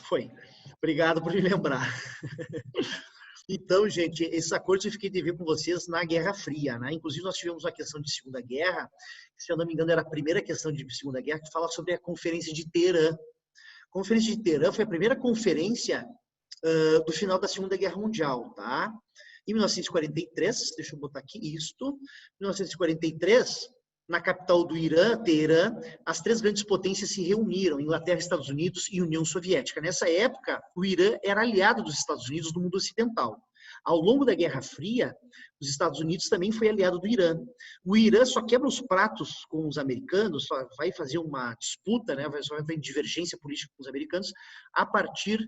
Foi. Obrigado por me lembrar. Então, gente, esses acordos eu fiquei devendo com vocês na Guerra Fria, né? Inclusive, nós tivemos uma questão de Segunda Guerra, que, se eu não me engano, era a primeira questão de Segunda Guerra, que fala sobre a Conferência de Teherã. A Conferência de Teherã foi a primeira conferência do final da Segunda Guerra Mundial, tá? Em 1943, deixa eu botar aqui isto, 1943, na capital do Irã, Teherã, as três grandes potências se reuniram, Inglaterra, Estados Unidos e União Soviética. Nessa época, o Irã era aliado dos Estados Unidos no mundo ocidental. Ao longo da Guerra Fria, os Estados Unidos também foi aliado do Irã. O Irã só quebra os pratos com os americanos, só vai fazer uma disputa, né, só vai ter divergência política com os americanos, a partir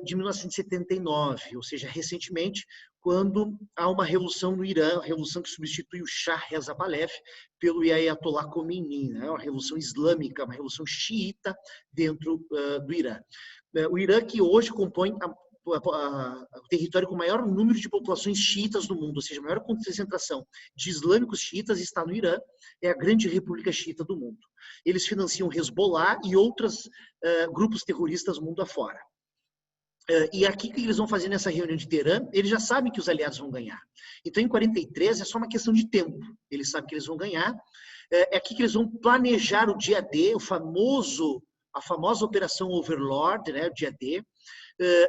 de 1979, ou seja, recentemente, quando há uma revolução no Irã, a revolução que substitui o Shah Reza Pahlavi pelo Ayatollah Khomeini, né, uma revolução islâmica, uma revolução xiita dentro do Irã. O Irã, que hoje compõe o território com o maior número de populações xiitas do mundo, ou seja, a maior concentração de islâmicos xiitas está no Irã, é a grande república xiita do mundo. Eles financiam Hezbollah e outros grupos terroristas mundo afora. E aqui, o que eles vão fazer nessa reunião de Teherã? Eles já sabem que os aliados vão ganhar. Então, em 43, é só uma questão de tempo. Eles sabem que eles vão ganhar. É aqui que eles vão planejar o dia D, a famosa Operação Overlord, né, o dia D.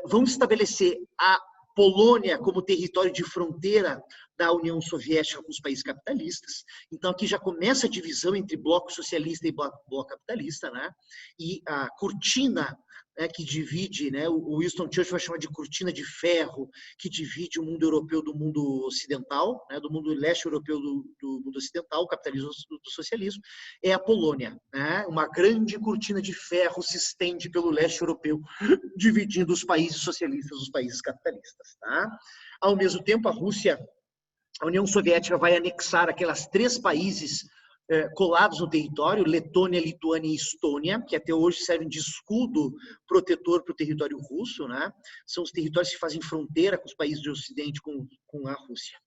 Vão estabelecer a Polônia como território de fronteira da União Soviética com os países capitalistas. Então, aqui já começa a divisão entre bloco socialista e bloco capitalista, né? E a cortina, né, que divide, né, o Winston Churchill vai chamar de cortina de ferro, que divide o mundo europeu do mundo ocidental, né, do mundo leste europeu do mundo ocidental, o capitalismo do socialismo, é a Polônia. Né? Uma grande cortina de ferro se estende pelo leste europeu, dividindo os países socialistas dos países capitalistas. Tá? Ao mesmo tempo, a União Soviética vai anexar aquelas três países colados no território, Letônia, Lituânia e Estônia, que até hoje servem de escudo protetor para o território russo, né? São os territórios que fazem fronteira com os países do Ocidente, com a Rússia.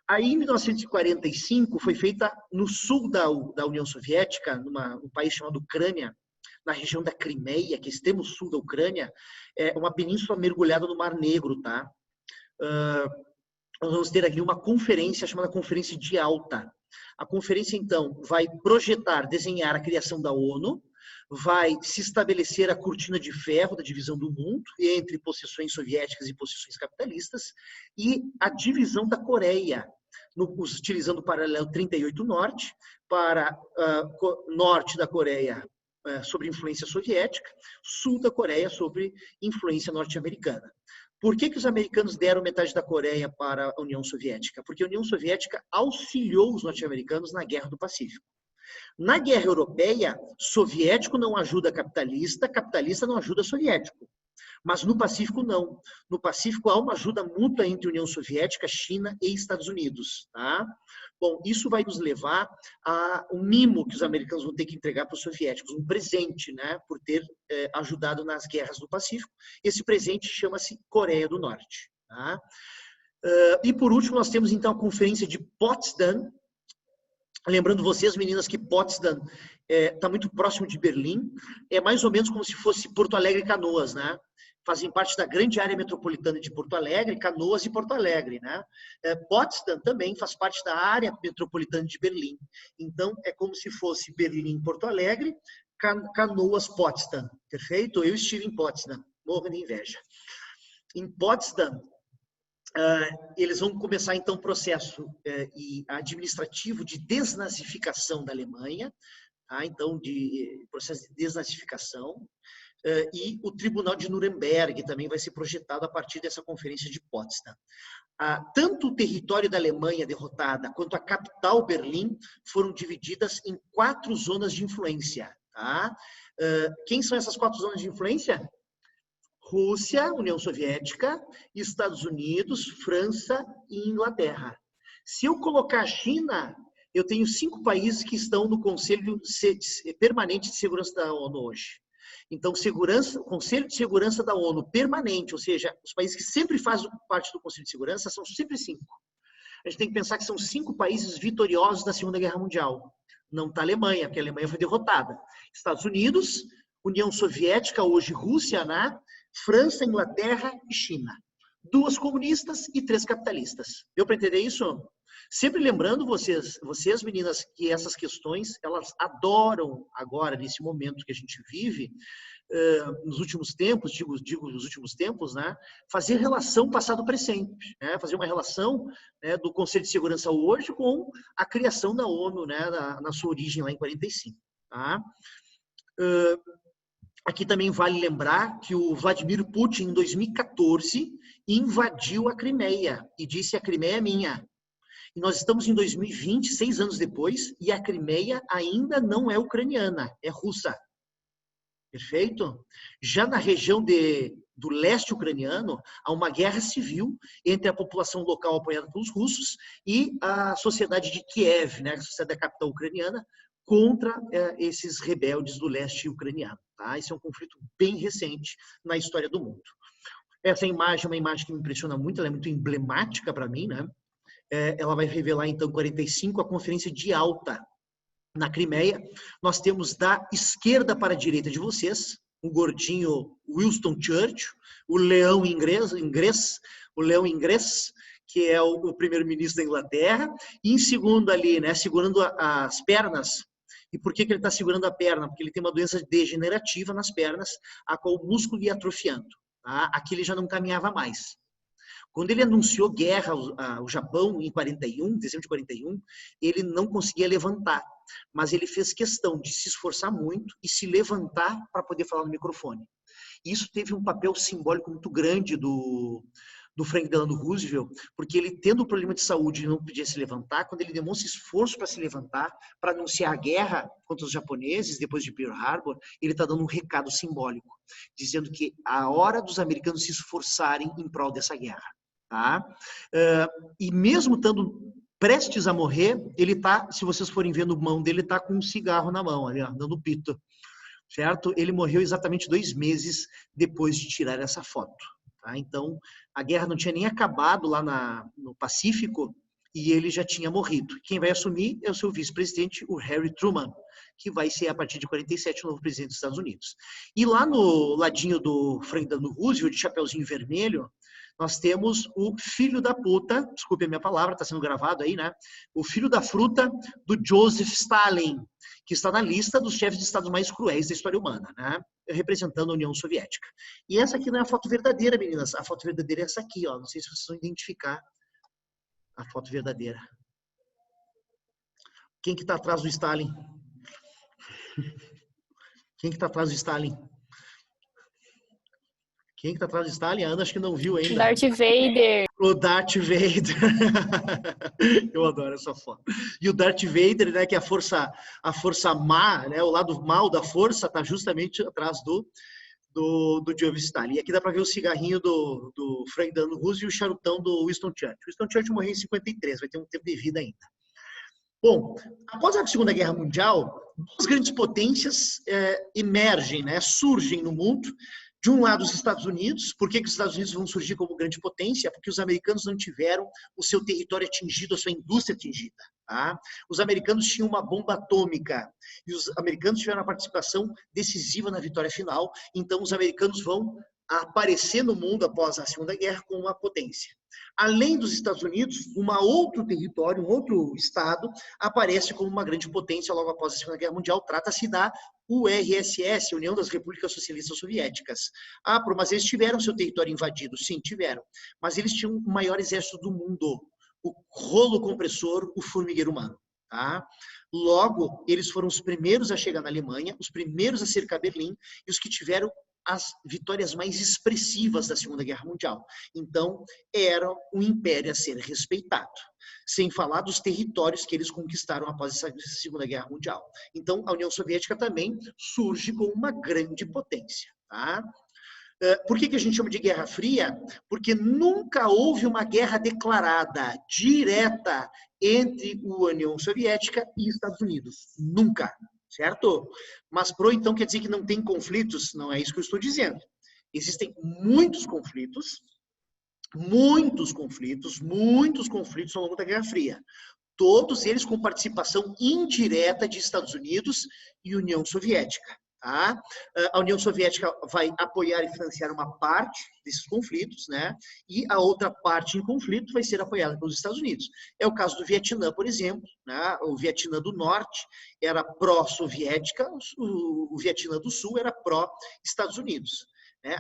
Aí, em 1945, foi feita no sul da União Soviética, num país chamado Ucrânia, na região da Crimeia, que é extremo sul da Ucrânia, uma península mergulhada no Mar Negro, tá? Nós vamos ter ali uma conferência chamada Conferência de Yalta. A conferência, então, vai desenhar a criação da ONU, vai se estabelecer a cortina de ferro da divisão do mundo entre possessões soviéticas e possessões capitalistas e a divisão da Coreia, utilizando o paralelo 38 Norte, para norte da Coreia sobre influência soviética, sul da Coreia sobre influência norte-americana. Por que os americanos deram metade da Coreia para a União Soviética? Porque a União Soviética auxiliou os norte-americanos na Guerra do Pacífico. Na Guerra Europeia, soviético não ajuda capitalista, capitalista não ajuda soviético. Mas no Pacífico, não. No Pacífico, há uma ajuda mútua entre União Soviética, China e Estados Unidos. Tá? Bom, isso vai nos levar a um mimo que os americanos vão ter que entregar para os soviéticos, um presente, né, por ter ajudado nas guerras do Pacífico. Esse presente chama-se Coreia do Norte. Tá? E, por último, nós temos, então, a Conferência de Potsdam. Lembrando vocês, meninas, que Potsdam está muito próximo de Berlim. É mais ou menos como se fosse Porto Alegre e Canoas, né? Fazem parte da grande área metropolitana de Porto Alegre, Canoas e Porto Alegre, né? Potsdam também faz parte da área metropolitana de Berlim. Então, é como se fosse Berlim, Porto Alegre, Canoas, Potsdam. Perfeito? Eu estive em Potsdam, morro de inveja. Em Potsdam, eles vão começar, então, o processo administrativo de desnazificação da Alemanha, tá? Então, processo de desnazificação, e o Tribunal de Nuremberg também vai ser projetado a partir dessa conferência de Potsdam. Tanto o território da Alemanha derrotada quanto a capital, Berlim, foram divididas em 4 zonas de influência. Tá? Quem são essas 4 zonas de influência? Rússia, União Soviética, Estados Unidos, França e Inglaterra. Se eu colocar a China, eu tenho 5 países que estão no Conselho Permanente de Segurança da ONU hoje. Então, o Conselho de Segurança da ONU permanente, ou seja, os países que sempre fazem parte do Conselho de Segurança, são sempre 5. A gente tem que pensar que são 5 países vitoriosos da Segunda Guerra Mundial. Não está a Alemanha, porque a Alemanha foi derrotada. Estados Unidos, União Soviética, hoje Rússia, né? França, Inglaterra e China. 2 comunistas e 3 capitalistas. Deu para entender isso? Sempre lembrando vocês meninas, que essas questões, elas adoram agora, nesse momento que a gente vive, nos últimos tempos, digo nos últimos tempos, né, fazer relação passado-presente, né, fazer uma relação, né, do Conselho de Segurança hoje com a criação da ONU, né, na sua origem lá em 45. Tá? Aqui também vale lembrar que o Vladimir Putin, em 2014, invadiu a Crimeia e disse: a Crimeia é minha. E nós estamos em 2020, 6 anos depois, e a Crimeia ainda não é ucraniana, é russa. Perfeito? Já na região do leste ucraniano, há uma guerra civil entre a população local apoiada pelos russos e a sociedade de Kiev, né, a sociedade da capital ucraniana, contra esses rebeldes do leste ucraniano. Tá? Esse é um conflito bem recente na história do mundo. Essa imagem é uma imagem que me impressiona muito, ela é muito emblemática para mim, né? Ela vai revelar, então, em 45, a Conferência de Alta, na Crimeia. Nós temos da esquerda para a direita de vocês, o gordinho Winston Churchill, o leão inglês, que é o primeiro-ministro da Inglaterra, e em segundo ali, né, segurando as pernas. E por que ele está segurando a perna? Porque ele tem uma doença degenerativa nas pernas, a qual o músculo ia atrofiando. Tá? Aqui ele já não caminhava mais. Quando ele anunciou guerra ao Japão em 41, dezembro de 41, ele não conseguia levantar, mas ele fez questão de se esforçar muito e se levantar para poder falar no microfone. Isso teve um papel simbólico muito grande do Franklin Delano Roosevelt, porque ele, tendo um problema de saúde e não podia se levantar, quando ele demonstra esforço para se levantar, para anunciar a guerra contra os japoneses, depois de Pearl Harbor, ele está dando um recado simbólico, dizendo que a hora dos americanos se esforçarem em prol dessa guerra. Tá? E mesmo estando prestes a morrer, ele tá, se vocês forem vendo a mão dele, tá com um cigarro na mão, ali, ó, dando pito, certo? Ele morreu exatamente 2 meses depois de tirar essa foto. Tá? Então, a guerra não tinha nem acabado lá no Pacífico e ele já tinha morrido. Quem vai assumir é o seu vice-presidente, o Harry Truman, que vai ser, a partir de 47, o novo presidente dos Estados Unidos. E lá no ladinho do Franklin Delano Roosevelt, de chapeuzinho vermelho, nós temos o filho da puta, desculpe a minha palavra, está sendo gravado aí, né? O filho da fruta do Joseph Stalin, que está na lista dos chefes de Estado mais cruéis da história humana, né? Representando a União Soviética. E essa aqui não é a foto verdadeira, meninas. A foto verdadeira é essa aqui, ó. Não sei se vocês vão identificar a foto verdadeira. Quem que está atrás do Stalin? Quem que está atrás do Stalin? Quem que está atrás do Stalin? A Ana acho que não viu ainda. Darth Vader. O Darth Vader. Eu adoro essa foto. E o Darth Vader, né, que é a força má, né, o lado mal da força, está justamente atrás do Joseph Stalin. E aqui dá para ver o cigarrinho do Franklin Delano Roosevelt e o charutão do Winston Churchill. O Winston Churchill morreu em 53, vai ter um tempo de vida ainda. Bom, após a Segunda Guerra Mundial, 2 grandes potências emergem, né, surgem no mundo. De um lado, os Estados Unidos. Por que os Estados Unidos vão surgir como grande potência? Porque os americanos não tiveram o seu território atingido, a sua indústria atingida. Tá? Os americanos tinham uma bomba atômica e os americanos tiveram uma participação decisiva na vitória final. Então, os americanos vão aparecer no mundo após a Segunda Guerra como uma potência. Além dos Estados Unidos, um outro território, um outro estado, aparece como uma grande potência logo após a Segunda Guerra Mundial. Trata-se da URSS, União das Repúblicas Socialistas Soviéticas. Mas eles tiveram seu território invadido? Sim, tiveram. Mas eles tinham o maior exército do mundo, o rolo compressor, o formigueiro humano. Tá? Logo, eles foram os primeiros a chegar na Alemanha, os primeiros a cercar Berlim e os que tiveram as vitórias mais expressivas da Segunda Guerra Mundial. Então, era um império a ser respeitado. Sem falar dos territórios que eles conquistaram após essa Segunda Guerra Mundial. Então, a União Soviética também surge como uma grande potência. Tá? Por que a gente chama de Guerra Fria? Porque nunca houve uma guerra declarada, direta, entre a União Soviética e Estados Unidos. Nunca. Certo? Mas então quer dizer que não tem conflitos? Não é isso que eu estou dizendo. Existem muitos conflitos ao longo da Guerra Fria. Todos eles com participação indireta de Estados Unidos e União Soviética. Tá? A União Soviética vai apoiar e financiar uma parte desses conflitos, né? E a outra parte em conflito vai ser apoiada pelos Estados Unidos. É o caso do Vietnã, por exemplo, né? O Vietnã do Norte era pró-soviética, o Vietnã do Sul era pró-Estados Unidos.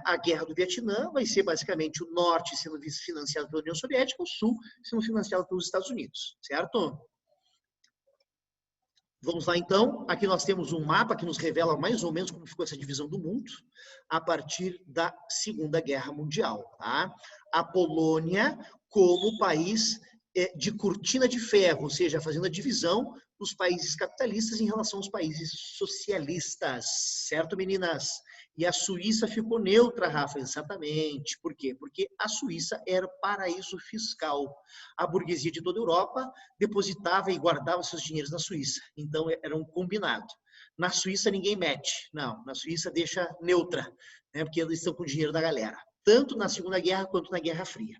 A guerra do Vietnã vai ser basicamente o Norte sendo financiado pela União Soviética, o Sul sendo financiado pelos Estados Unidos, certo? Vamos lá, então. Aqui nós temos um mapa que nos revela mais ou menos como ficou essa divisão do mundo a partir da Segunda Guerra Mundial. Tá? A Polônia como país de cortina de ferro, ou seja, fazendo a divisão dos países capitalistas em relação aos países socialistas. Certo, meninas? E a Suíça ficou neutra, Rafa, exatamente. Por quê? Porque a Suíça era paraíso fiscal. A burguesia de toda a Europa depositava e guardava seus dinheiros na Suíça. Então, era um combinado. Na Suíça, ninguém mete. Não, na Suíça deixa neutra, né? Porque eles estão com o dinheiro da galera. Tanto na Segunda Guerra quanto na Guerra Fria.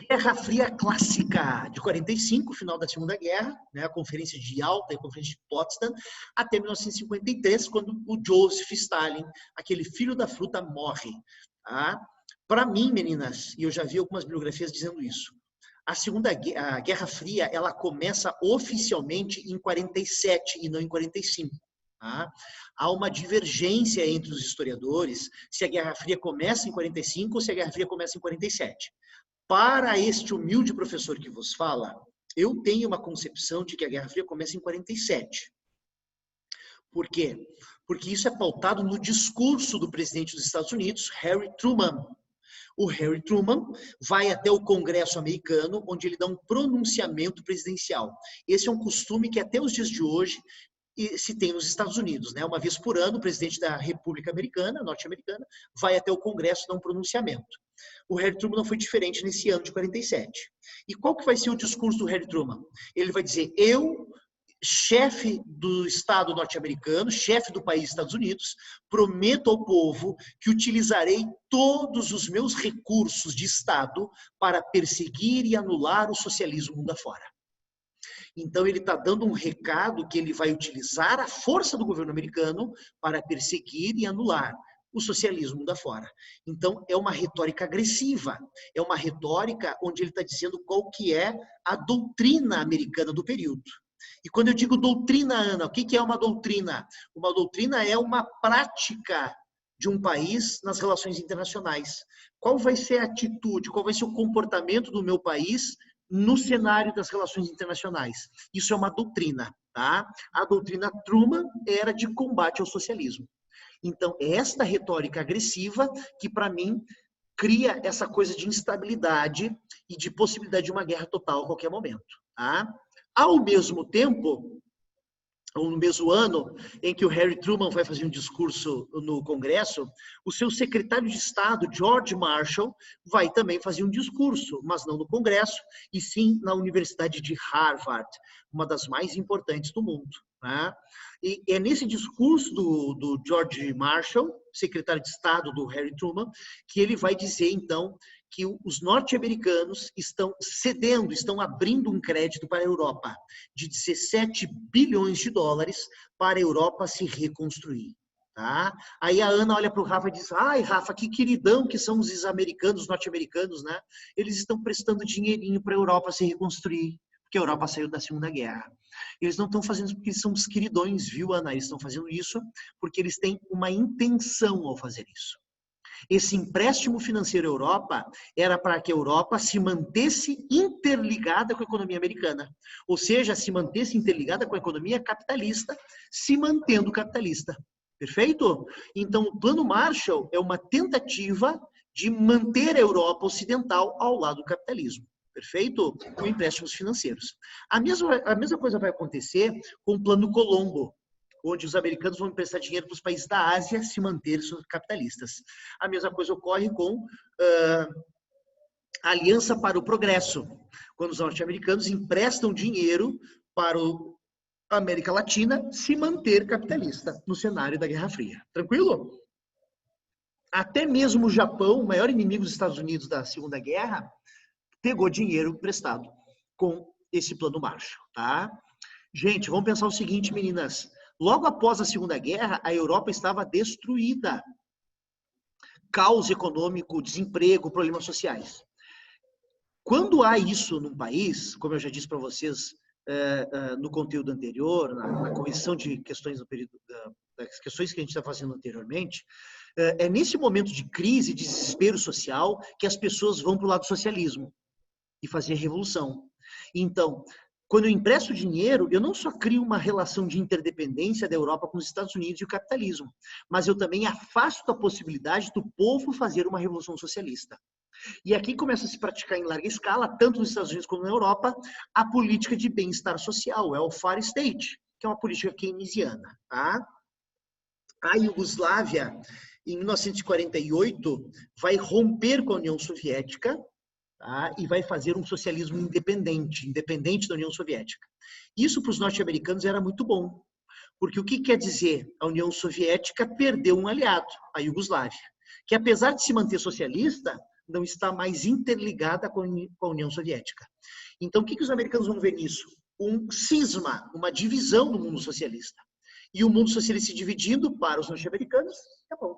Guerra Fria clássica, de 45, final da Segunda Guerra, né, a Conferência de Yalta e a Conferência de Potsdam, até 1953, quando o Joseph Stalin, aquele filho da fruta, morre. Tá? Para mim, meninas, e eu já vi algumas biografias dizendo isso, a Guerra Fria, ela começa oficialmente em 47 e não em 45. Tá? Há uma divergência entre os historiadores se a Guerra Fria começa em 45 ou se a Guerra Fria começa em 47. Para este humilde professor que vos fala, eu tenho uma concepção de que a Guerra Fria começa em 47. Por quê? Porque isso é pautado no discurso do presidente dos Estados Unidos, Harry Truman. O Harry Truman vai até o Congresso americano, onde ele dá um pronunciamento presidencial. Esse é um costume que até os dias de hoje se tem nos Estados Unidos, né? Uma vez por ano, o presidente da República Americana, norte-americana, vai até o Congresso dar um pronunciamento. O Harry Truman não foi diferente nesse ano de 47. E qual que vai ser o discurso do Harry Truman? Ele vai dizer, eu, chefe do Estado norte-americano, chefe do país Estados Unidos, prometo ao povo que utilizarei todos os meus recursos de Estado para perseguir e anular o socialismo mundo afora. Então, ele está dando um recado que ele vai utilizar a força do governo americano para perseguir e anular o socialismo mundo afora. Então, é uma retórica agressiva, é uma retórica onde ele está dizendo qual que é a doutrina americana do período. E quando eu digo doutrina, Ana, o que é uma doutrina? Uma doutrina é uma prática de um país nas relações internacionais. Qual vai ser a atitude, qual vai ser o comportamento do meu país no cenário das relações internacionais? Isso é uma doutrina, tá? A doutrina Truman era de combate ao socialismo. Então, é esta retórica agressiva que, para mim, cria essa coisa de instabilidade e de possibilidade de uma guerra total a qualquer momento, tá? Ao mesmo tempo, ou no mesmo ano em que o Harry Truman vai fazer um discurso no Congresso, o seu secretário de Estado, George Marshall, vai também fazer um discurso, mas não no Congresso, e sim na Universidade de Harvard, uma das mais importantes do mundo. Né? E é nesse discurso do George Marshall, secretário de Estado do Harry Truman, que ele vai dizer, então, que os norte-americanos estão cedendo, estão abrindo um crédito para a Europa de 17 bilhões de dólares para a Europa se reconstruir. Tá? Aí a Ana olha para o Rafa e diz, ai, Rafa, que queridão que são os americanos, os norte-americanos, né? Eles estão prestando dinheirinho para a Europa se reconstruir, porque a Europa saiu da Segunda Guerra. Eles não estão fazendo isso porque eles são os queridões, viu, Ana? Eles estão fazendo isso porque eles têm uma intenção ao fazer isso. Esse empréstimo financeiro à Europa era para que a Europa se mantesse interligada com a economia americana. Ou seja, se mantesse interligada com a economia capitalista, se mantendo capitalista. Perfeito? Então, o Plano Marshall é uma tentativa de manter a Europa ocidental ao lado do capitalismo. Perfeito? Com empréstimos financeiros. A mesma coisa vai acontecer com o Plano Colombo, onde os americanos vão emprestar dinheiro para os países da Ásia se manterem capitalistas. A mesma coisa ocorre com a Aliança para o Progresso, quando os norte-americanos emprestam dinheiro para a América Latina se manter capitalista no cenário da Guerra Fria. Tranquilo? Até mesmo o Japão, o maior inimigo dos Estados Unidos da Segunda Guerra, pegou dinheiro emprestado com esse Plano Marshall. Tá? Gente, vamos pensar o seguinte, meninas. Logo após a Segunda Guerra, a Europa estava destruída. Caos econômico, desemprego, problemas sociais. Quando há isso num país, como eu já disse para vocês no conteúdo anterior, na correção de questões no período das questões que a gente está fazendo anteriormente, é nesse momento de crise, de desespero social, que as pessoas vão para o lado do socialismo e fazer a revolução. Então, quando eu empresto dinheiro, eu não só crio uma relação de interdependência da Europa com os Estados Unidos e o capitalismo, mas eu também afasto a possibilidade do povo fazer uma revolução socialista. E aqui começa a se praticar em larga escala, tanto nos Estados Unidos como na Europa, a política de bem-estar social, é o welfare state, que é uma política keynesiana. Tá? A Iugoslávia, em 1948, vai romper com a União Soviética, tá? E vai fazer um socialismo independente da União Soviética. Isso para os norte-americanos era muito bom, porque o que quer dizer? A União Soviética perdeu um aliado, a Iugoslávia, que apesar de se manter socialista, não está mais interligada com a União Soviética. Então, o que os americanos vão ver nisso? Um cisma, uma divisão do mundo socialista. E o mundo socialista se dividindo para os norte-americanos, é bom.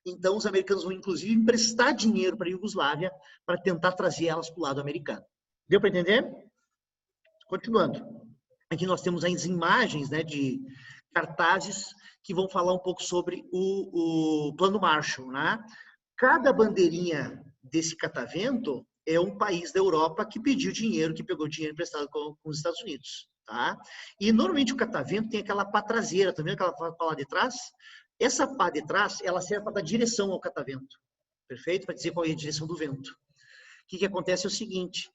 Então, os americanos vão, inclusive, emprestar dinheiro para a Iugoslávia para tentar trazer elas para o lado americano. Deu para entender? Continuando. Aqui nós temos as imagens, né, de cartazes que vão falar um pouco sobre o Plano Marshall. Né? Cada bandeirinha desse catavento é um país da Europa que pediu dinheiro, que pegou dinheiro emprestado com os Estados Unidos. Tá? E, normalmente, o catavento tem aquela pá traseira, tá vendo aquela pá lá de trás? Essa pá de trás, ela serve para dar direção ao catavento, perfeito? Para dizer qual é a direção do vento. O que acontece é o seguinte,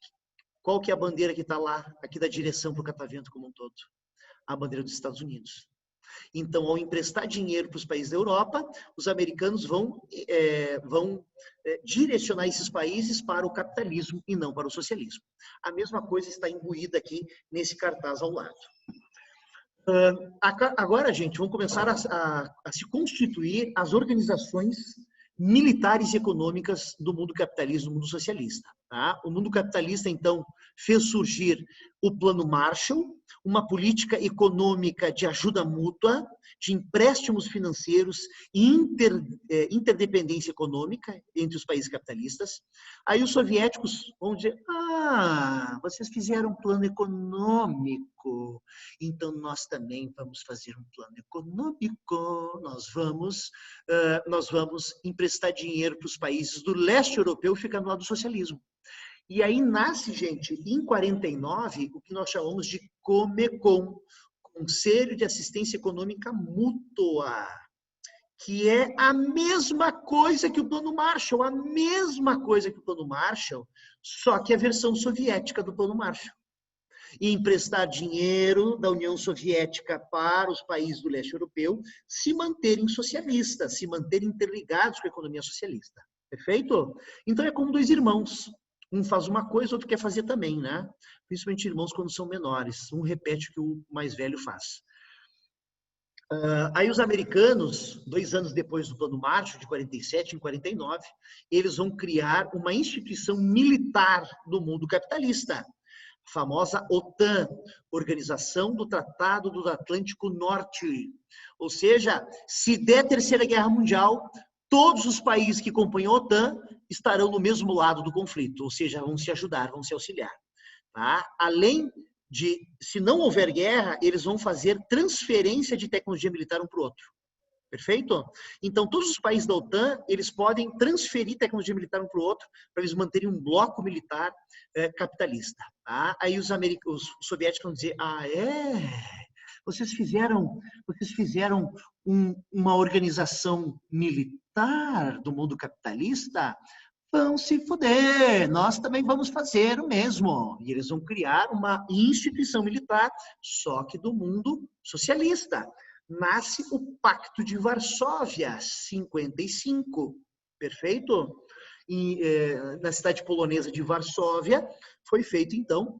qual que é a bandeira que está lá, aqui da direção para o catavento como um todo? A bandeira dos Estados Unidos. Então, ao emprestar dinheiro para os países da Europa, os americanos vão direcionar esses países para o capitalismo e não para o socialismo. A mesma coisa está imbuída aqui nesse cartaz ao lado. Agora, gente, vão começar a se constituir as organizações militares e econômicas do mundo capitalista, do mundo socialista. Tá? O mundo capitalista, então, fez surgir o Plano Marshall, uma política econômica de ajuda mútua, de empréstimos financeiros e interdependência econômica entre os países capitalistas. Aí os soviéticos vão dizer, vocês fizeram um plano econômico, então nós também vamos fazer um plano econômico, nós vamos emprestar dinheiro para os países do leste europeu e ficar no lado do socialismo. E aí nasce, gente, em 49, o que nós chamamos de Comecon, Conselho de Assistência Econômica Mútua, que é a mesma coisa que o Plano Marshall, só que a versão soviética do Plano Marshall. E emprestar dinheiro da União Soviética para os países do leste europeu se manterem socialistas, se manterem interligados com a economia socialista. Perfeito? Então é como dois irmãos. Um faz uma coisa, o outro quer fazer também, né? Principalmente irmãos quando são menores. Um repete o que o mais velho faz. Aí os americanos, 2 anos depois do Plano Marshall, de 47 em 49, eles vão criar uma instituição militar do mundo capitalista, a famosa OTAN, Organização do Tratado do Atlântico Norte. Ou seja, se der Terceira Guerra Mundial, todos os países que compõem a OTAN estarão no mesmo lado do conflito, ou seja, vão se ajudar, vão se auxiliar. Tá? Além de, se não houver guerra, eles vão fazer transferência de tecnologia militar um para o outro. Perfeito? Então, todos os países da OTAN, eles podem transferir tecnologia militar um para o outro, para eles manterem um bloco militar capitalista. Tá? Aí os soviéticos vão dizer, vocês fizeram uma organização militar do mundo capitalista? Vão se fuder, nós também vamos fazer o mesmo. E eles vão criar uma instituição militar, só que do mundo socialista. Nasce o Pacto de Varsóvia, 55, perfeito? E na cidade polonesa de Varsóvia foi feito, então,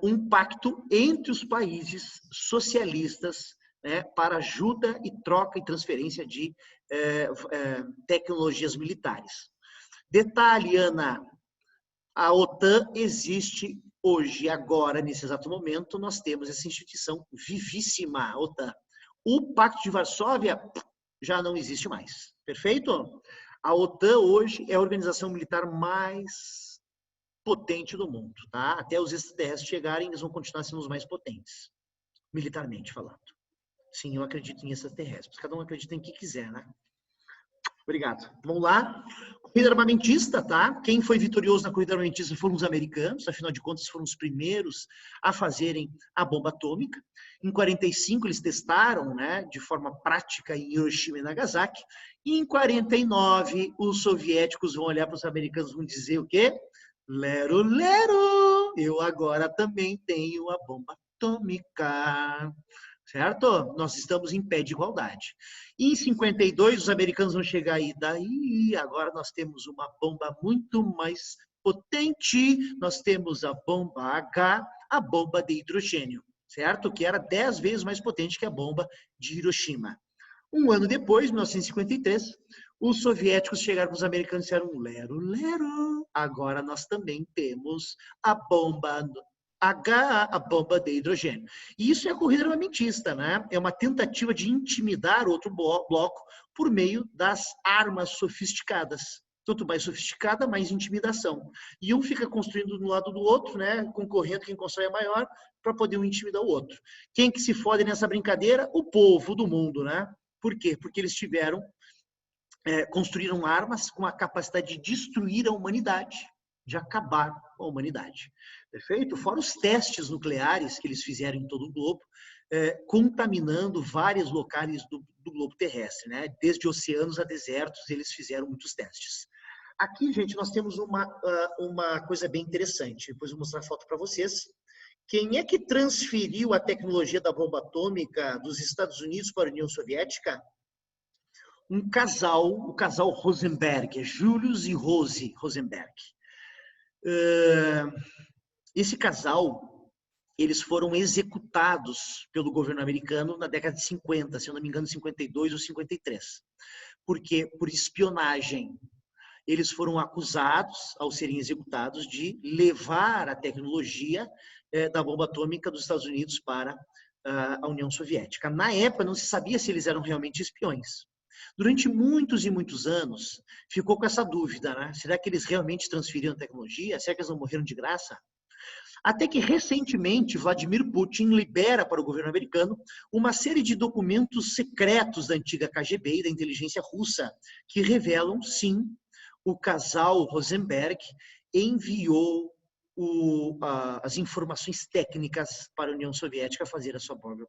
um pacto entre os países socialistas, né, para ajuda e troca e transferência de tecnologias militares. Detalhe, Ana, a OTAN existe hoje, agora, nesse exato momento, nós temos essa instituição vivíssima, a OTAN. O Pacto de Varsóvia já não existe mais. Perfeito? A OTAN hoje é a organização militar mais potente do mundo, tá? Até os extraterrestres chegarem, eles vão continuar sendo os mais potentes, militarmente falando. Sim, eu acredito em extraterrestres. Cada um acredita em que quiser, né? Obrigado. Vamos lá. Corrida armamentista, tá? Quem foi vitorioso na corrida armamentista foram os americanos, afinal de contas foram os primeiros a fazerem a bomba atômica. Em 45 eles testaram, né, de forma prática em Hiroshima e Nagasaki. E em 49 os soviéticos vão olhar para os americanos e vão dizer o quê? Lero, lero, eu agora também tenho a bomba atômica. Certo? Nós estamos em pé de igualdade. E em 52, os americanos vão chegar aí, daí agora nós temos uma bomba muito mais potente, nós temos a bomba H, a bomba de hidrogênio, certo? Que era 10 vezes mais potente que a bomba de Hiroshima. Um ano depois, 1953, os soviéticos chegaram para os americanos e disseram, lero, lero, agora nós também temos a bomba H, a bomba de hidrogênio. E isso é a corrida armamentista, né? É uma tentativa de intimidar outro bloco por meio das armas sofisticadas. Quanto mais sofisticada, mais intimidação. E um fica construindo do lado do outro, né? Concorrendo, quem constrói é maior, para poder um intimidar o outro. Quem que se fode nessa brincadeira? O povo do mundo, né? Por quê? Porque eles construíram armas com a capacidade de destruir a humanidade, de acabar com a humanidade. Perfeito? Fora os testes nucleares que eles fizeram em todo o globo, contaminando vários locais do globo terrestre, né? Desde oceanos a desertos, eles fizeram muitos testes. Aqui, gente, nós temos uma coisa bem interessante. Depois eu vou mostrar a foto para vocês. Quem é que transferiu a tecnologia da bomba atômica dos Estados Unidos para a União Soviética? Um casal, o casal Rosenberg, Julius e Rose Rosenberg. Esse casal, eles foram executados pelo governo americano na década de 50, se eu não me engano, 52 ou 53. Por quê? Por espionagem. Eles foram acusados, ao serem executados, de levar a tecnologia da bomba atômica dos Estados Unidos para a União Soviética. Na época, não se sabia se eles eram realmente espiões. Durante muitos e muitos anos, ficou com essa dúvida, né? Será que eles realmente transferiram a tecnologia? Será que eles não morreram de graça? Até que, recentemente, Vladimir Putin libera para o governo americano uma série de documentos secretos da antiga KGB e da inteligência russa, que revelam, sim, o casal Rosenberg enviou as informações técnicas para a União Soviética fazer a sua própria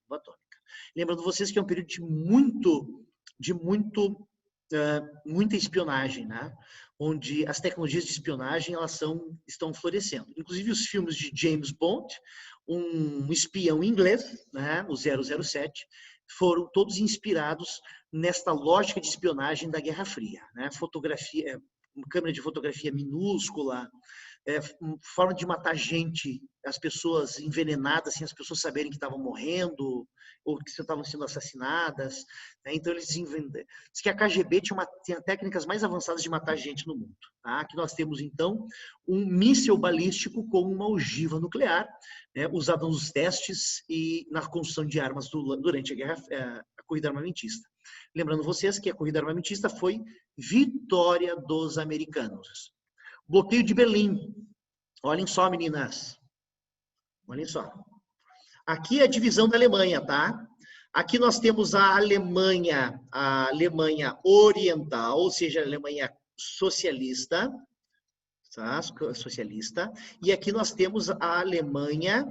bomba atômica. Lembrando vocês que é um período de muita espionagem, né? Onde as tecnologias de espionagem estão florescendo. Inclusive os filmes de James Bond, um espião inglês, né, o 007, foram todos inspirados nesta lógica de espionagem da Guerra Fria, né? Fotografia, câmera de fotografia minúscula, forma de matar gente, as pessoas envenenadas sem as pessoas saberem que estavam morrendo ou que estavam sendo assassinadas, né? Então eles inventaram. Diz que a KGB tinha técnicas mais avançadas de matar gente no mundo, tá? Aqui nós temos então um míssil balístico com uma ogiva nuclear, né, usado nos testes e na construção de armas durante a corrida armamentista. Lembrando vocês que a corrida armamentista foi vitória dos americanos. Bloqueio de Berlim. Olhem só, meninas. Olhem só. Aqui é a divisão da Alemanha, tá? Aqui nós temos a Alemanha Oriental, ou seja, a Alemanha socialista, tá? Socialista. E aqui nós temos a Alemanha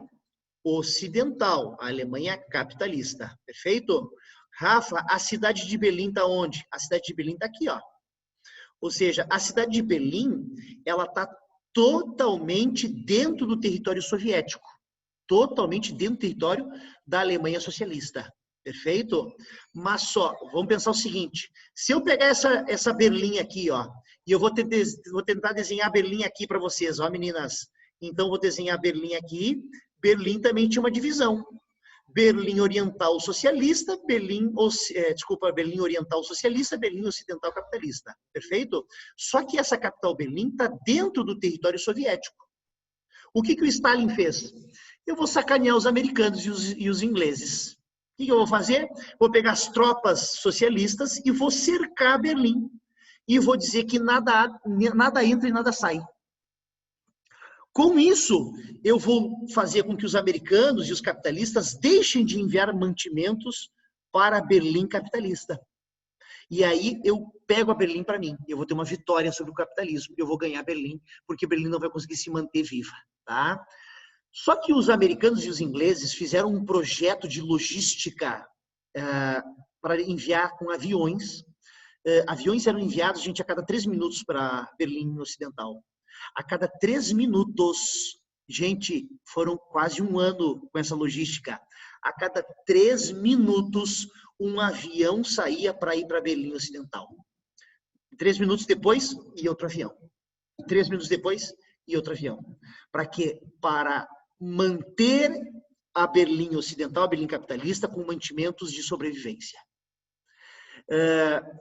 Ocidental, a Alemanha capitalista. Perfeito? Rafa, a cidade de Berlim está onde? A cidade de Berlim está aqui, ó. Ou seja, a cidade de Berlim, ela está totalmente dentro do território soviético. Totalmente dentro do território da Alemanha socialista. Perfeito? Mas só, vamos pensar o seguinte. Se eu pegar essa Berlim aqui, ó, e eu vou tentar desenhar Berlim aqui para vocês, ó, meninas. Então, vou desenhar Berlim aqui. Berlim também tinha uma divisão. Berlim Oriental Socialista, Berlim Oriental Socialista, Berlim Ocidental Capitalista. Perfeito? Só que essa capital Berlim está dentro do território soviético. O que o Stalin fez? Eu vou sacanear os americanos e os ingleses. que eu vou fazer? Vou pegar as tropas socialistas e vou cercar Berlim. E vou dizer que nada entra e nada sai. Com isso, eu vou fazer com que os americanos e os capitalistas deixem de enviar mantimentos para Berlim capitalista. E aí eu pego a Berlim para mim. Eu vou ter uma vitória sobre o capitalismo. Eu vou ganhar Berlim, porque Berlim não vai conseguir se manter viva. Tá? Só que os americanos e os ingleses fizeram um projeto de logística para enviar com aviões. Aviões eram enviados, gente, a cada 3 minutos para Berlim Ocidental. A cada 3 minutos, gente, foram quase um ano com essa logística. A cada 3 minutos, um avião saía para ir para Berlim Ocidental. 3 minutos depois, ia outro avião. 3 minutos depois, ia outro avião. Para quê? Para manter a Berlim Ocidental, a Berlim capitalista, com mantimentos de sobrevivência.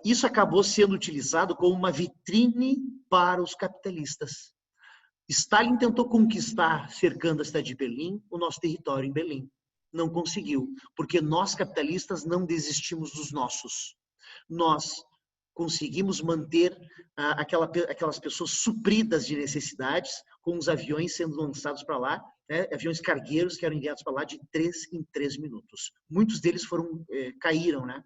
Isso acabou sendo utilizado como uma vitrine para os capitalistas. Stalin tentou conquistar, cercando a cidade de Berlim, o nosso território em Berlim. Não conseguiu, porque nós capitalistas não desistimos dos nossos. Nós conseguimos manter aquelas pessoas supridas de necessidades, com os aviões sendo lançados para lá, né, aviões cargueiros que eram enviados para lá de 3 em 3 minutos. Muitos deles caíram, né?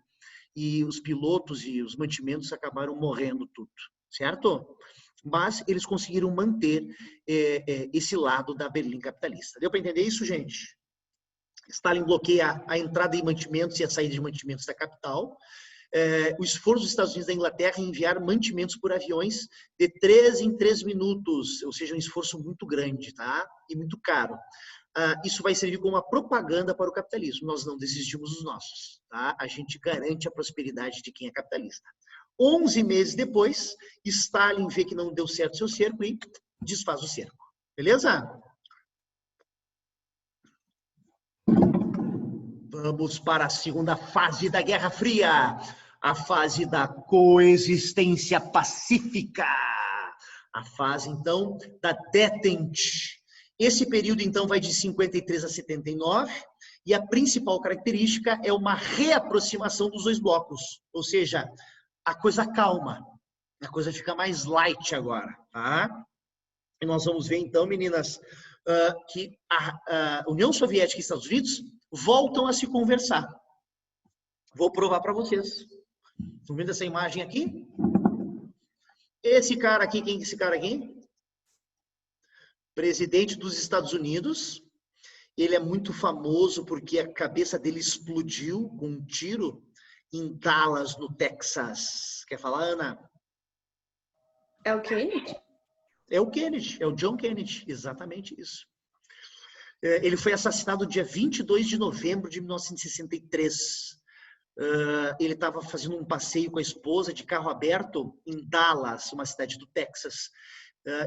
E os pilotos e os mantimentos acabaram morrendo tudo, certo? Mas eles conseguiram manter esse lado da Berlim capitalista. Deu para entender isso, gente? Stalin bloqueia a entrada de mantimentos e a saída de mantimentos da capital. O esforço dos Estados Unidos e da Inglaterra em enviar mantimentos por aviões de 3 em 3 minutos, ou seja, um esforço muito grande, tá? E muito caro. Isso vai servir como uma propaganda para o capitalismo. Nós não desistimos dos nossos, tá? A gente garante a prosperidade de quem é capitalista. 11 meses depois, Stalin vê que não deu certo seu cerco e desfaz o cerco. Beleza? Vamos para a segunda fase da Guerra Fria, a fase da coexistência pacífica, a fase, então, da détente. Esse período, então, vai de 53 a 79, e a principal característica é uma reaproximação dos dois blocos, ou seja, a coisa calma, a coisa fica mais light agora, tá? E nós vamos ver, então, meninas, que a União Soviética e Estados Unidos voltam a se conversar. Vou provar para vocês. Estão vendo essa imagem aqui? Esse cara aqui, quem é esse cara aqui? Presidente dos Estados Unidos. Ele é muito famoso porque a cabeça dele explodiu com um tiro em Dallas, no Texas. Quer falar, Ana? É o Kennedy? É o Kennedy, é o John Kennedy, exatamente isso. Ele foi assassinado dia 22 de novembro de 1963. Ele estava fazendo um passeio com a esposa de carro aberto em Dallas, uma cidade do Texas,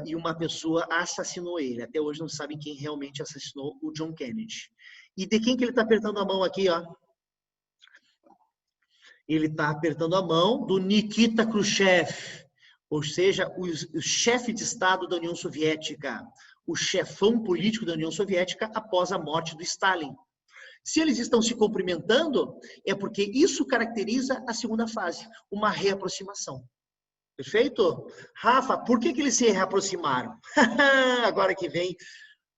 e uma pessoa assassinou ele. Até hoje não sabem quem realmente assassinou o John Kennedy. E de quem que ele está apertando a mão aqui, ó? Ele está apertando a mão do Nikita Khrushchev, ou seja, o chefe de Estado da União Soviética, o chefão político da União Soviética após a morte do Stalin. Se eles estão se cumprimentando, é porque isso caracteriza a segunda fase, uma reaproximação. Perfeito? Rafa, por que eles se reaproximaram? Agora que vem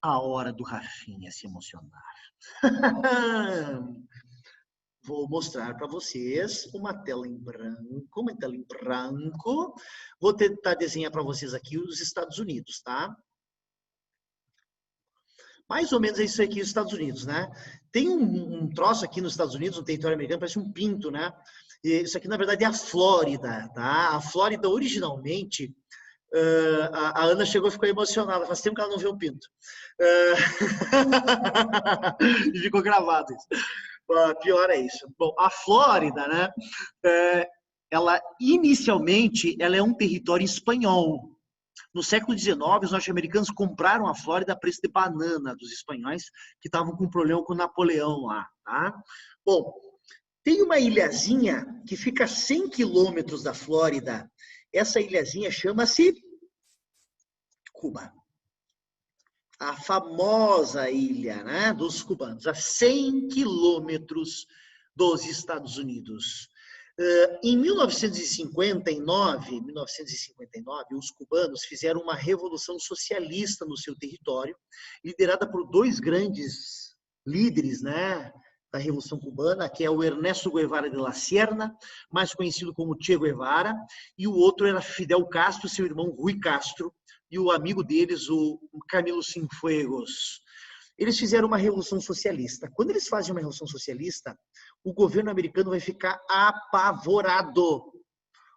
a hora do Rafinha se emocionar. Vou mostrar para vocês uma tela em branco, Vou tentar desenhar para vocês aqui os Estados Unidos, tá? Mais ou menos é isso aqui, os Estados Unidos, né? Tem um troço aqui nos Estados Unidos, no território americano, parece um pinto, né? E isso aqui, na verdade, é a Flórida, tá? A Flórida, originalmente, a Ana chegou e ficou emocionada. Faz tempo que ela não vê um pinto. E ficou gravado isso. Pior é isso. Bom, a Flórida, né? Ela, inicialmente, ela é um território espanhol. No século XIX, os norte-americanos compraram a Flórida a preço de banana dos espanhóis, que estavam com um problema com Napoleão lá, tá? Bom, tem uma ilhazinha que fica a 100 quilômetros da Flórida. Essa ilhazinha chama-se Cuba. A famosa ilha, né, dos cubanos, a 100 quilômetros dos Estados Unidos. Em 1959, os cubanos fizeram uma revolução socialista no seu território, liderada por dois grandes líderes, né, da Revolução Cubana, que é o Ernesto Guevara de la Serna, mais conhecido como Che Guevara, e o outro era Fidel Castro, seu irmão Rui Castro, e o amigo deles, o Camilo Cienfuegos. Eles fizeram uma revolução socialista. Quando eles fazem uma revolução socialista, o governo americano vai ficar apavorado.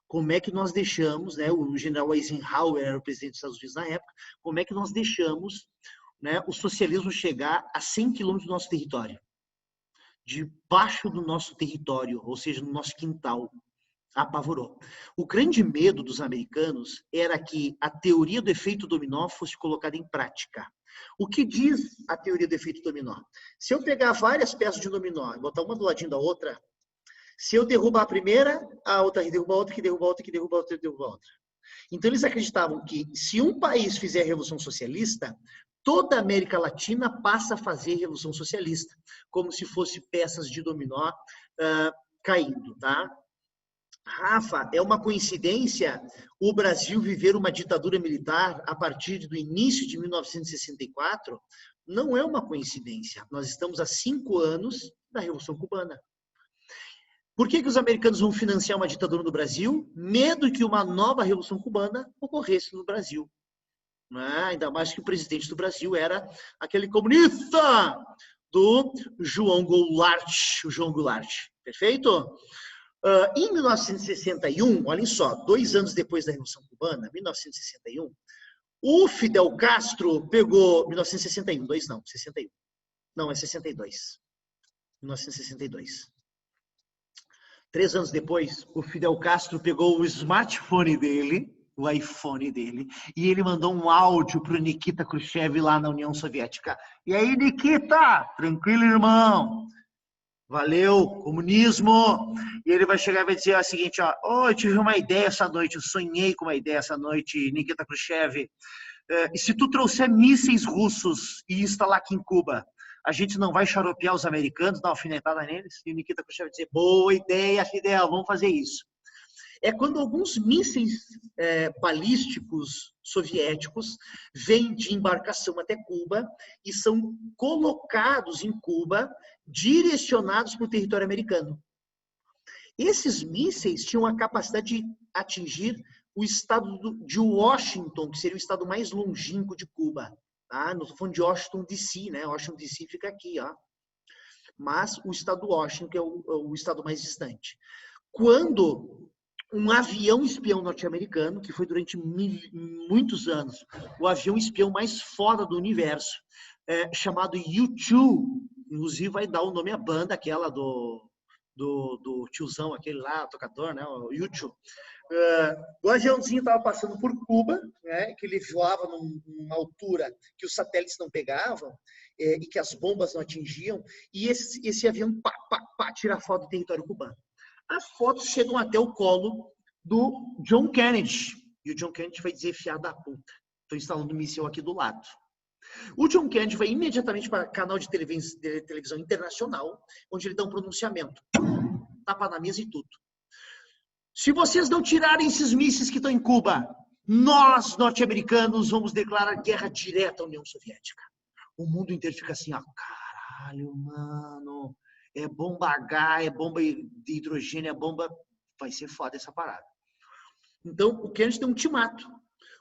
Como é que nós deixamos, né, o general Eisenhower era o presidente dos Estados Unidos na época, como é que nós deixamos, né, o socialismo chegar a 100 quilômetros do nosso território? Debaixo do nosso território, ou seja, no nosso quintal. Apavorou. O grande medo dos americanos era que a teoria do efeito dominó fosse colocada em prática. O que diz a teoria do efeito dominó? Se eu pegar várias peças de dominó e botar uma do ladinho da outra, se eu derrubar a primeira, a outra derruba a outra, que derruba a outra, que derruba a outra, que derruba a outra. Então eles acreditavam que se um país fizer a revolução socialista, toda a América Latina passa a fazer revolução socialista, como se fosse peças de dominó caindo, tá? Rafa, é uma coincidência o Brasil viver uma ditadura militar a partir do início de 1964? Não é uma coincidência. Nós estamos há 5 anos da Revolução Cubana. Por que os americanos vão financiar uma ditadura no Brasil? Medo que uma nova Revolução Cubana ocorresse no Brasil. Ainda mais que o presidente do Brasil era aquele comunista do João Goulart. O João Goulart. Perfeito? Em 1961, olhem só, 2 anos depois da Revolução Cubana, 1961, o Fidel Castro pegou... 1961, 2 não, 61. Não, é 62. 1962. 3 anos depois, o Fidel Castro pegou o smartphone dele, o iPhone dele, e ele mandou um áudio para o Nikita Khrushchev lá na União Soviética. E aí, Nikita, tranquilo, irmão? Valeu, comunismo. E ele vai chegar e vai dizer o seguinte, ó, eu tive uma ideia essa noite, eu sonhei com uma ideia essa noite, Nikita Khrushchev. E se tu trouxer mísseis russos e instalar aqui em Cuba, a gente não vai xaropear os americanos, dar uma alfinetada neles? E o Nikita Khrushchev vai dizer, boa ideia, Fidel, vamos fazer isso. É quando alguns mísseis balísticos soviéticos vêm de embarcação até Cuba e são colocados em Cuba, direcionados para o território americano. Esses mísseis tinham a capacidade de atingir o estado de Washington, que seria o estado mais longínquo de Cuba. Tá? Não estou falando de Washington, D.C., né? Washington, D.C. fica aqui, ó. Mas o estado de Washington, que é o estado mais distante. Quando um avião espião norte-americano, que foi durante muitos anos o avião espião mais foda do universo, chamado U-2, inclusive vai dar o nome à banda, aquela do tiozão, aquele lá, tocador, né, o U-2. O aviãozinho estava passando por Cuba, né, que ele voava numa altura que os satélites não pegavam e que as bombas não atingiam, e esse avião tira foto do território cubano. As fotos chegam até o colo do John Kennedy. E o John Kennedy vai dizer, fiado da puta, estou instalando um míssil aqui do lado. O John Kennedy vai imediatamente para canal de televisão internacional, onde ele dá um pronunciamento. Tapa na mesa e tudo. Se vocês não tirarem esses mísseis que estão em Cuba, nós, norte-americanos, vamos declarar guerra direta à União Soviética. O mundo inteiro fica assim, ó, caralho, mano... É bomba H, é bomba de hidrogênio, é bomba... Vai ser foda essa parada. Então, o Kennedy tem um ultimato.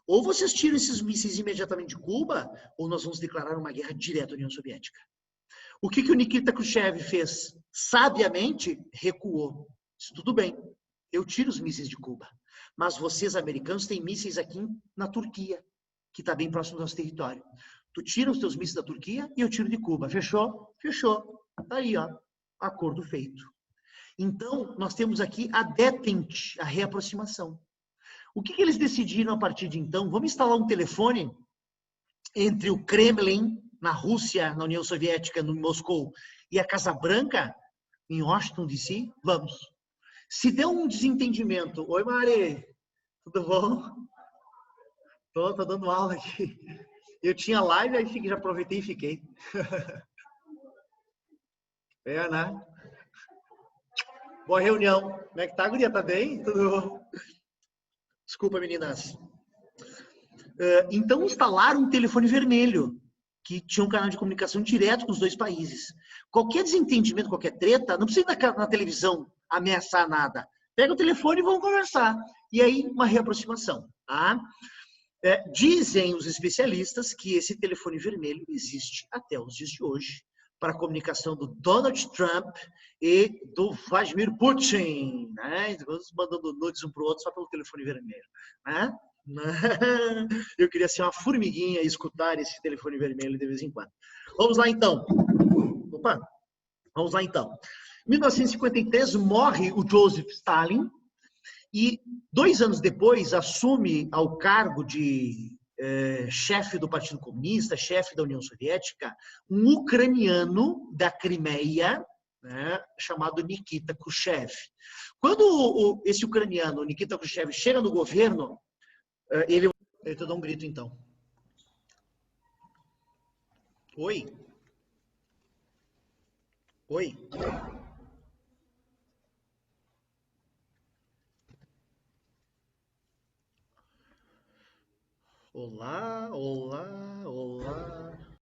Ou vocês tiram esses mísseis imediatamente de Cuba, ou nós vamos declarar uma guerra direta à União Soviética. O que o Nikita Khrushchev fez? Sabiamente, recuou. Disse, tudo bem, eu tiro os mísseis de Cuba. Mas vocês, americanos, têm mísseis aqui na Turquia, que está bem próximo do nosso território. Tu tira os teus mísseis da Turquia e eu tiro de Cuba. Fechou? Fechou. Tá aí, ó. Acordo feito. Então, nós temos aqui a detente, a reaproximação. O que eles decidiram a partir de então? Vamos instalar um telefone entre o Kremlin, na Rússia, na União Soviética, no Moscou, e a Casa Branca, em Washington, D.C.? Vamos. Se deu um desentendimento... Oi, Mari. Tudo bom? Tô dando aula aqui. Eu tinha live, aí já aproveitei e fiquei. Né? Boa reunião. Como é que tá, guria? Tá bem? Tudo... Desculpa, meninas. Então, instalaram um telefone vermelho, que tinha um canal de comunicação direto com os dois países. Qualquer desentendimento, qualquer treta, não precisa ir na televisão ameaçar nada. Pega o telefone e vão conversar. E aí, uma reaproximação. Tá? Dizem os especialistas que esse telefone vermelho existe até os dias de hoje para a comunicação do Donald Trump e do Vladimir Putin, né? Todos mandando nudes um para o outro só pelo telefone vermelho, né? Eu queria ser uma formiguinha e escutar esse telefone vermelho de vez em quando. Vamos lá então. Opa, vamos lá então. Em 1953 morre o Joseph Stalin e 2 anos depois assume ao cargo de chefe do Partido Comunista, chefe da União Soviética, um ucraniano da Crimeia, né, chamado Nikita Khrushchev. Quando esse ucraniano, Nikita Khrushchev, chega no governo, ele... Deixa eu dar um grito, então. Oi? Oi? Olá, olá, olá.